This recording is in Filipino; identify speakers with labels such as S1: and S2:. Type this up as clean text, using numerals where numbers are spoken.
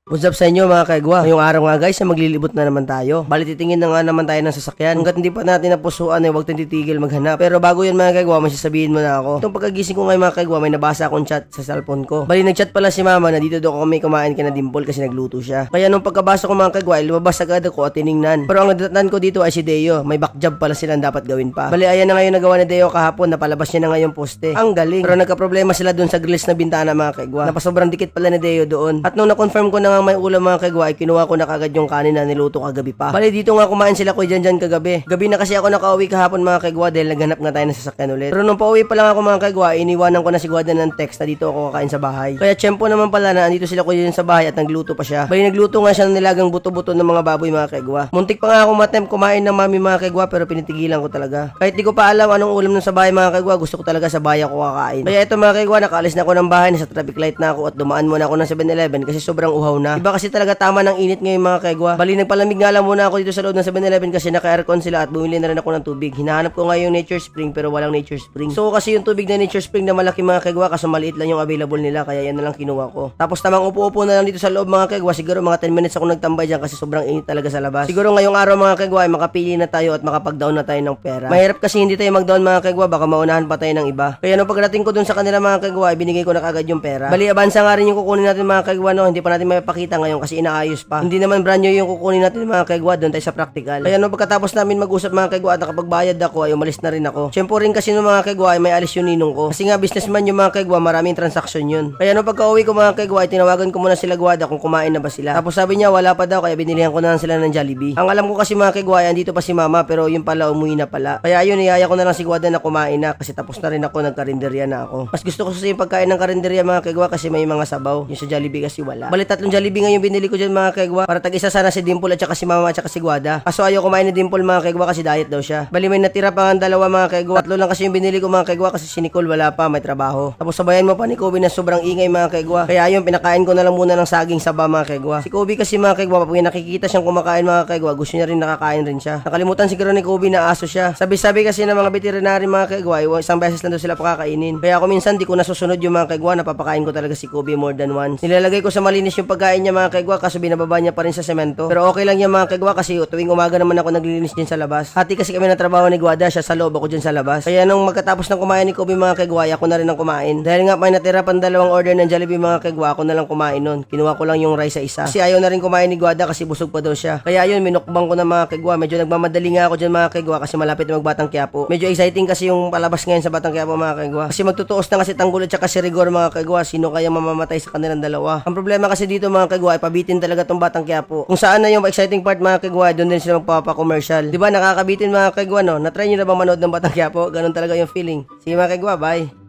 S1: What's up sa inyo mga kaigwa? Ngayong araw nga guys, maglilibot na naman tayo. Bali titingin na nga naman tayo ng sasakyan. Hanggat hindi pa natin napusuan ay huwag tayong titigil maghanap. Pero bago yan mga kaigwa, may sasabihin mo na ako. Itong pagkagising ko ngayon mga kaigwa, may nabasa akong chat sa cellphone ko. Bali nagchat pala si mama na dito daw kami kumain kina Dimple kasi nagluto siya. Kaya nung pagkabasa ko mga kaigwa, lumabas agad ako at tiningnan. Pero ang nadatnan ko dito ay si Deo. May back job pala silang dapat gawin pa. Bali ayan na ngayon nagawa ni Deo kahapon, napalabas niya na ngayon poste. Ang galing. Pero nagka-problema sila doon sa grills na bintana mga kaigwa. Napasobrang dikit pala ni Deo doon. At nung na-confirm ko na nga may ulam mga kaigwa, ay kinuha ko na kagad yung kanin na niluto kagabi pa. Bali dito nga kumain sila ko dyan kagabi. Gabi na kasi ako nakauwi kahapon mga kaigwa dahil naghanap nga tayo ng sasakyan ulit. Pero nung pauwi pa lang ako mga kaigwa, iniwanan ko na si Guada ng text na dito ako kakain sa bahay. Kaya tiyempo naman pala na andito sila ko dyan sa bahay at nagluto pa siya. Bali nagluto nga siya ng nilagang buto-buto ng mga baboy mga kaigwa. Muntik pa nga ako matempt kumain ng mami mga kaigwa pero pinitigilan ko talaga. Kahit di ko pa alam anong ulam nun sa bahay mga kaigwa, gusto ko talaga sa bahay ako kakain. Kaya ito mga kaigwa, nakaalis na ako ng bahay, nasa traffic light na ako at dumaan muna ako ng 7-Eleven kasi sobrang uhaw na. Iba kasi talaga tama ng init ngayon mga kaigwa. Bali nagpalamig nga lang muna ako dito sa loob ng 7-Eleven kasi naka-aircon sila at bumili na rin ako ng tubig. Hinahanap ko nga yung Nature Spring pero walang Nature Spring. So kasi yung tubig na Nature Spring na malaki mga kaigwa kaso maliit lang yung available nila kaya yan na lang kinuha ko. Tapos tamang upo-upo na lang dito sa loob mga kaigwa. Siguro mga 10 minutes ako nagtambay dyan kasi sobrang init talaga sa labas. Siguro ngayong araw mga kaigwa ay makapili na tayo at makapag-down na tayo ng pera. Mahirap kasi hindi tayo mag-down mga kaigwa, baka maunahan pa tayo ng iba. Kaya nung pagdating ko dun sa kanila mga kaigwa ay binigay ko na kagad yung pera. Bali abansa nga rin yung kukunin natin mga kaigwa no, hindi pa natin mapakita ngayon kasi inaayos pa. Hindi naman brand new yung kukunin natin mga kaigwa, doon tayo sa practical. Kaya nung pagkatapos namin mag-usap mga kaigwa at nakapagbayad ako ay umalis na rin ako. Siyempre rin kasi nung mga kaigwa ay may alis yung ninong ko. Kasi nga businessman yung mga kaigwa, maraming transaction yun. Kaya nung pagka-uwi ko mga kaigwa ay tinawagan ko muna sila Guada kung kumain na ba sila. Tapos sabi niya wala pa daw kaya binilihan ko na lang sila ng Jollibee. Ang alam ko kasi mga kaigwa ay andito pa si mama pero yung pala umuwi na pala. Kaya ayun iyaya ko na lang si Guada na kumain na kasi tapos na rin ako, nagkarinderya na ako. Mas gusto ko kasi yung pagkain ng karinderya mga kaigwa kasi may mga sabaw. Yung sa Jollibee kasi wala. Bali 3 Jollibee nga yung binili ko dyan mga kaigwa para tag-isa sana si Dimple at saka si mama at saka si Guada. Kaso ayaw kumain ni Dimple mga kaigwa kasi diet daw siya. Bali may natira pa ang dalawa mga kaigwa. 3 lang kasi yung binili ko mga kaigwa kasi si Nicole wala pa, may trabaho. Tapos sabayan mo pa ni Kobe na sobrang ingay mga kaigwa. Kaya ayun pinakain ko na lang muna ng saging saba mga kaigwa. Si Kobe kasi mga kaigwa pag nakikita siyang kumakain mga kaigwa, gusto niya rin nakakain rin siya. Nakalimutan siguro ni Kobe na aso siya. Sabi-sabi kasi ng mga veterinary mga kaigwa, isang beses lang daw sila pakakainin. Kaya ako minsan di ko nasusunod yung mga kaigwa, napapakain ko talaga si Kobe more than once. Nilalagay ko sa malinis yung pagkain niya mga kaigwa kaso binababa niya pa rin sa semento. Pero okay lang yan mga kaigwa kasi tuwing umaga naman ako naglilinis din sa labas. Hati kasi kami ng trabaho ni Guada, siya sa loob, ako dyan sa labas. Kaya nung magkatapos ng kumain ni Kobe mga kaigwa, ako na rin ang kumain. Dahil nga may natira pang 2 order ng Jollibee mga kaigwa, ako na lang kumain nun. Kinuha ko lang yung rice sa isa. Kasi ayaw na rin kumain ni Guada kasi busog pa daw siya. Kaya ayun, minukbang ko na mga kaigwa. Medyo nagmamadali nga ako dyan mga kaigwa kasi malapit na magbatang Quiapo. Medyo exciting kasi yung palabas ngayon sa Batang Quiapo mga kaigwa. Kasi magtutuos na kasi Tanggol at saka si Rigor mga kaigwa. Sino kaya mamamatay sa kanilang dalawa? Ang problema kasi dito mga kaigwa ay pabitin talaga tong Batang Quiapo. Kung saan na yung exciting part mga kaigwa, doon din sila magpapa-commercial. Diba nakakabitin mga kaigwa no? Na-try nyo na bang manood ng Batang Quiapo? Ganun talaga yung feeling. Sige mga kaigwa, bye!